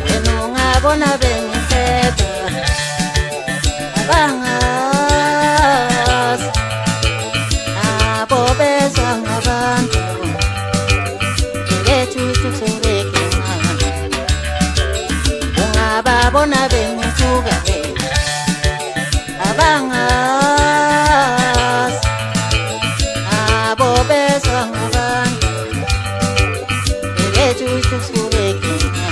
wena ungabona bengihleba abangazi nabo bezwa ngabantu bethu tusobekena ungababona bengithuka abangazi nabo bezwa ngabantu bethu tusobekena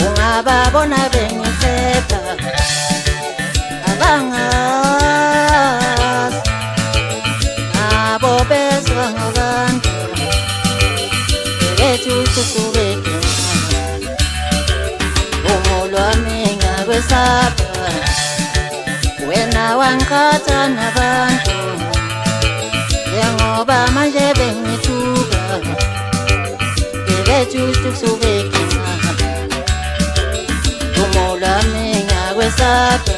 ungababona bengihleba abangazi nabo bezwa ngabantu bethu tusobekena umolwami ngakwesaba wena wangikhatha nabantu njengoba manje bengithuka bethu tusobekena umolwami ngakwesaba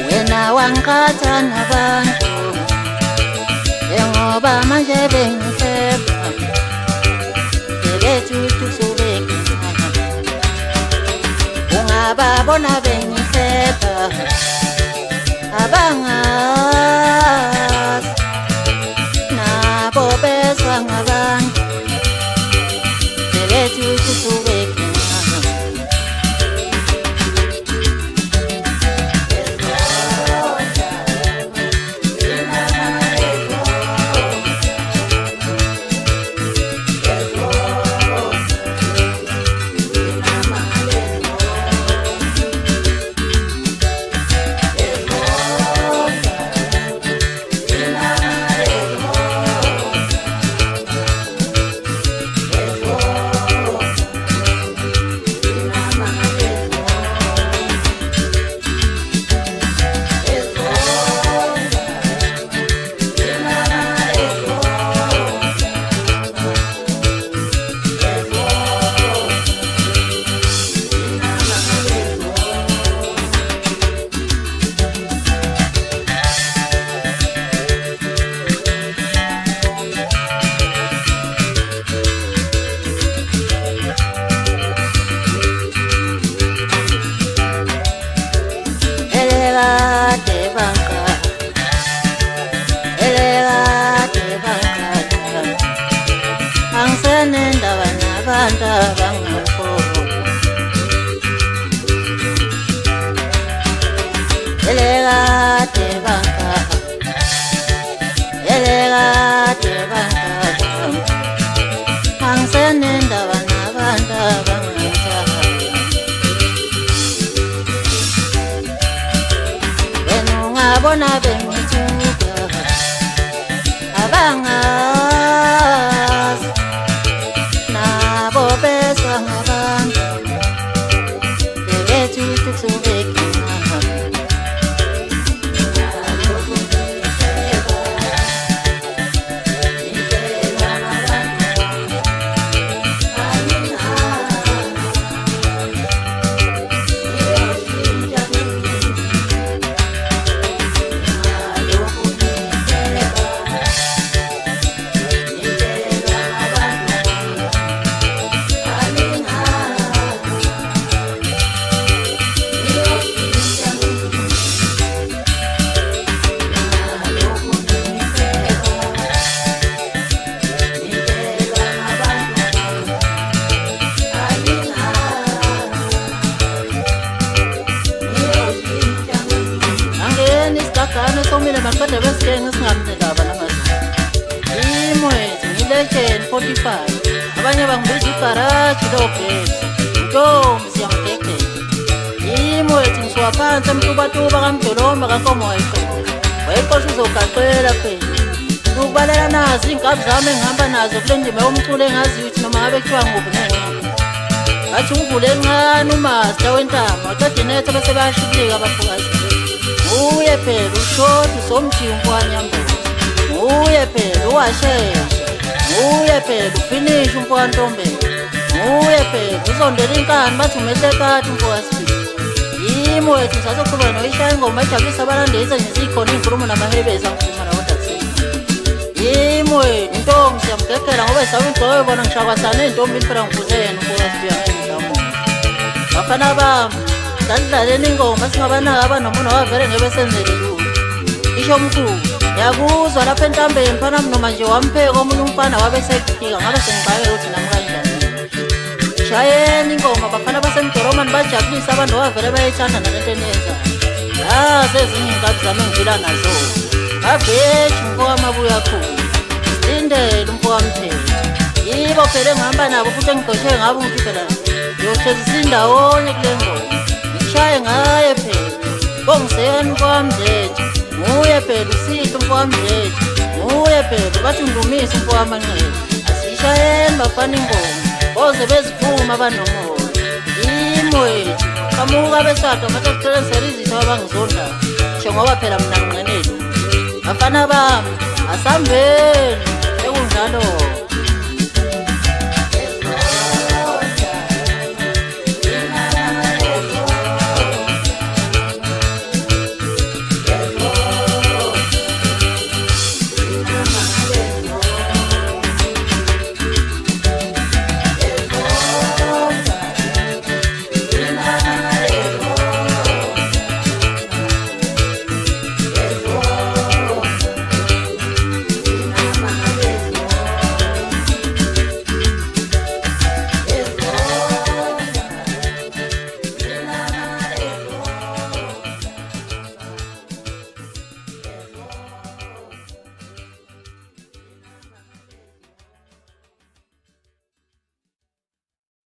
wena wangikhatha nabantu njengoba manje bengihleba bethu tusobekena ungababona bengihleba abangazi nabo bezwa ngabantu bethu tusobekena bona bengithuka abangazi nabo bezwa ngabantu bethu tusobekena somile maqede besikenge singamnendaba namanje imwezi ngilekeni 45 abanye bangibiza igaraji lobhesi ntombi siyamdekela imwezi ngisuka phansi emtubatuba kamdolomba kankomo wayiqosha uzogaqela phela ukubalela nazi iy'nkabi zami engihamba nazo kule ndima yomculo engaziyo ukuthi noma ngabe kuthiwa nguphi ngathi uvule encane umaster wentama waqeda inetha bese bayashibilika abafukazi uye phela ushoda usomjingo umfowanyambuzi uye phela uwashesha uye phela ufinish umfowantombela uye phela uzondela inkani bathi umehlekati umfowasibili yimo wethu ngisazoqhubeka noyishaya ingoma ejabulisa abalandeli nje zikhona iy'nkulumo namahebezi angikhuluma nawo dakuseni Yimwe intombi siyamgegela ngoba esawugcoke bona ngishakasana ey'ntombini phela ngifuze yena umbukasibuya ngengizamo. Bafana bami sadlaleni ingoma singabanaka abanomuna wavele ngebe senzele lutho. Isho omkhulu yakuzwa lapha entambeni mfana noma nje wampheka omunye umfana wabe sephika ngabe sengicake ukuthi nami kanjani. Shayeni ingoma bafana basemdoromani bajabulisa abantu wavele bayayithanda nalento eniyenzayo. Sezinye iy'nkathi zami engifila nazo aveji umfowamabuya khulu sindele umfowamphela yibo phela engihamba nabo futhi engigqoshe ngabo ukuthi phela yohlezisa indawonye kule ngoma ngishaye ngaye phela bongiseni umfowamdletshe nguye phela usihle umfowamdletshe nguye phela bathi ngilumisa umfowamanxele asiyishayeni bafana ingoma boze bezivuma abanomoya yimi wethu qamuka besado ngathi akuthelisela izitho abangizondayo ngisho ngoba phela mina nginqeneli bafana bami asambeni ekunjalo.